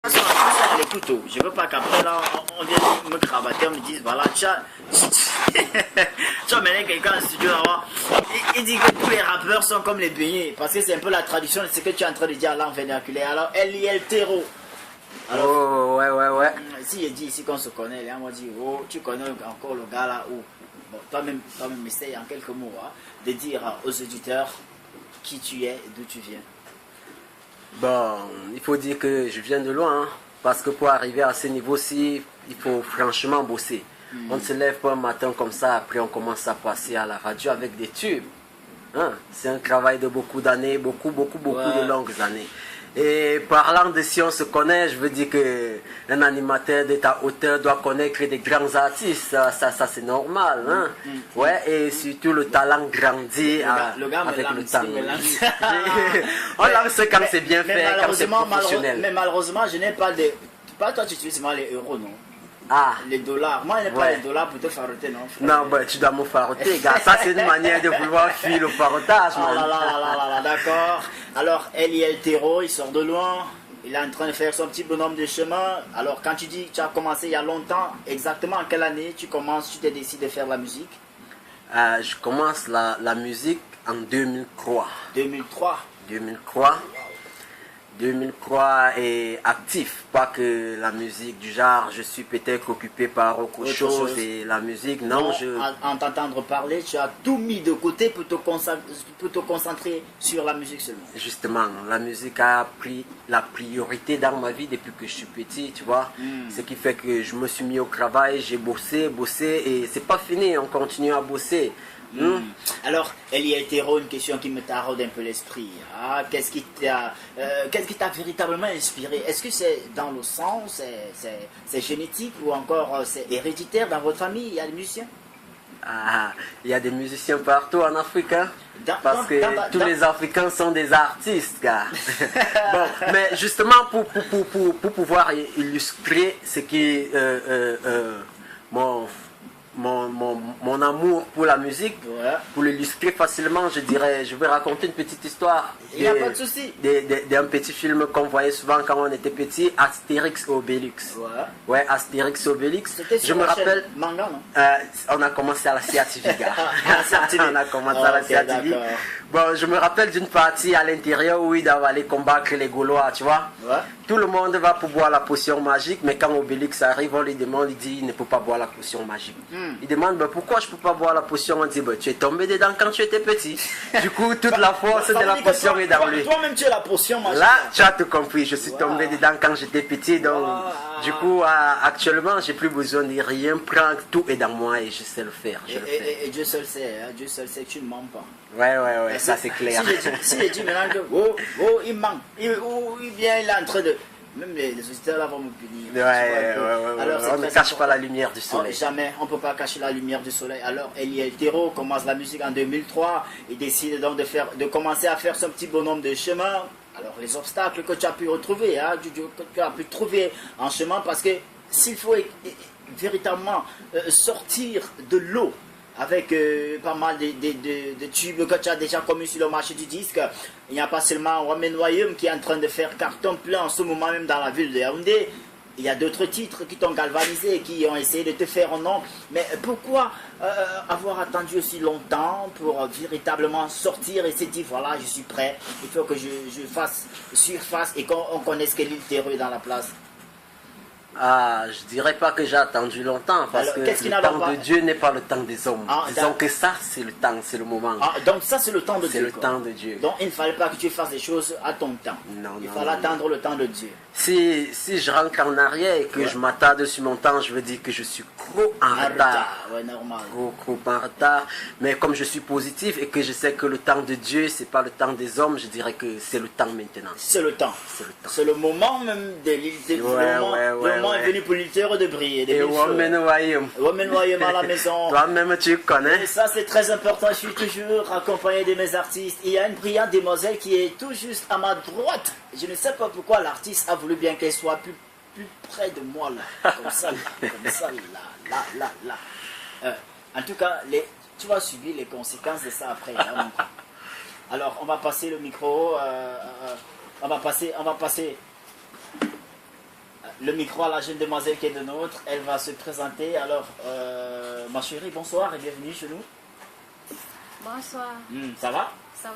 À l'écoute, je veux pas qu'après là, on vienne me cravater, on me dise voilà, tu as mené quelqu'un en studio là-bas. Il dit que tous les rappeurs sont comme les beignets, parce que c'est un peu la tradition de ce que tu es en train de dire là en vernaculaire. Alors, Eliel Terro. Alors, oh, ouais. Si il dit ici qu'on se connaît, là, on dit oh, tu connais encore le gars là où. Bon, toi-même, essaye en quelques mots de dire aux auditeurs qui tu es et d'où tu viens. Bon, il faut dire que je viens de loin, hein, parce que pour arriver à ce niveau-ci, il faut franchement bosser. On ne se lève pas un matin comme ça, après on commence à passer à la radio avec des tubes. Hein? C'est un travail de beaucoup d'années, beaucoup de longues années. Et parlant de si on se connaît, je veux dire qu'un animateur de ta hauteur doit connaître des grands artistes. Ça c'est normal. Hein? Ouais, et surtout le talent grandit avec le temps. On lance quand c'est bien fait, quand c'est professionnel. Mais malheureusement, je n'ai pas de... Pas toi, tu utilises les euros, non? Ah. Les dollars. Moi, je n'ai pas les dollars pour te faroter, non? Non, bah, tu dois me faroter, gars. Ça, c'est une manière de vouloir fuir le farotage, man. D'accord. Alors, Eliel Terro, il sort de loin. Il est en train de faire son petit bonhomme de chemin. Alors, quand tu dis que tu as commencé il y a longtemps, exactement en quelle année tu t'es décidé de faire la musique? Je commence la musique en 2003. 2003. 2003 est actif, pas que la musique du genre, je suis peut-être occupé par autre chose et la musique, non, En t'entendre parler, tu as tout mis de côté pour te concentrer sur la musique seulement. Justement, la musique a pris la priorité dans ma vie depuis que je suis petit, tu vois. Ce qui fait que je me suis mis au travail, j'ai bossé et c'est pas fini, on continue à bosser. Alors, Eliel Terro, une question qui me taraude un peu l'esprit. Qu'est-ce qui t'a véritablement inspiré? Est-ce que c'est dans le sang, c'est génétique ou encore c'est héréditaire dans votre famille? Il y a des musiciens? Il y a des musiciens partout en Afrique, hein? Parce que tous les Africains sont des artistes, gars. Bon, mais justement pour pouvoir illustrer ce qui mon amour pour la musique, pour l'illustrer facilement, je vais raconter une petite histoire. Il n'y a pas de souci. D'un petit film qu'on voyait souvent quand on était petit, Astérix et Obélix. Ouais, Astérix et Obélix. Je me rappelle. Manga, non? On a commencé à la CATV, gars. On a commencé à la CATV. Bon, je me rappelle d'une partie à l'intérieur où ils doivent aller combattre les Gaulois, tu vois. Tout le monde va pour boire la potion magique, mais quand Obélix arrive, on lui demande, il dit il ne peut pas boire la potion magique. Il demande pourquoi je ne peux pas boire la potion. On dit tu es tombé dedans quand tu étais petit. Du coup, toute la force de la potion est dans lui. Toi-même, tu es la potion magique. Là, tu as tout compris. Je suis tombé dedans quand j'étais petit. Donc, du coup, actuellement, j'ai plus besoin de rien prendre. Tout est dans moi et je sais le faire. Et Dieu seul sait, Dieu seul sait que tu ne mens pas. Ouais, ça c'est clair. Si je dis maintenant que il manque, il vient, il est en train de... Même les auditeurs là vont me punir. Alors, on ne cache pas la lumière du soleil. Jamais, on ne peut pas cacher la lumière du soleil. Alors, Eliel Terro commence la musique en 2003. Il décide donc de commencer à faire son petit bonhomme de chemin. Alors, les obstacles que tu as pu retrouver, que tu as pu trouver en chemin, parce que s'il faut véritablement sortir de l'eau, avec pas mal de tubes que tu as déjà commis sur le marché du disque. Il n'y a pas seulement Romain Noyum qui est en train de faire carton plein en ce moment même dans la ville de Yaoundé. Il y a d'autres titres qui t'ont galvanisé, qui ont essayé de te faire un nom. Mais pourquoi avoir attendu aussi longtemps pour véritablement sortir et se dire voilà, je suis prêt, il faut que je fasse surface et qu'on connaisse que l'île Terreux dans la place? Je dirais pas que j'ai attendu longtemps parce que le temps de Dieu n'est pas le temps des hommes. Disons que ça, c'est le temps, c'est le moment. Donc ça, c'est le temps de Dieu. C'est le temps de Dieu. Donc il ne fallait pas que tu fasses des choses à ton temps. Il fallait attendre le temps de Dieu. Si je rentre en arrière et que je m'attarde sur mon temps, je veux dire que je suis trop en retard. Normal. Trop en retard. Mais comme je suis positif et que je sais que le temps de Dieu, c'est pas le temps des hommes, je dirais que c'est le temps maintenant. C'est le temps. C'est le moment même de l'île. Le moment est venu pour l'île de briller. Et Romain Noyum à la maison. Toi-même, tu connais. Et ça, c'est très important. Je suis toujours accompagné de mes artistes. Il y a une brillante demoiselle qui est tout juste à ma droite. Je ne sais pas pourquoi l'artiste a voulu bien qu'elle soit plus près de moi, là. Comme ça, là. En tout cas, tu vas subir les conséquences de ça après. Hein. Alors, on va passer le micro. On va passer le micro à la jeune demoiselle qui est de nôtre. Elle va se présenter. Alors, ma chérie, bonsoir et bienvenue chez nous. Bonsoir. Ça va? Ça va.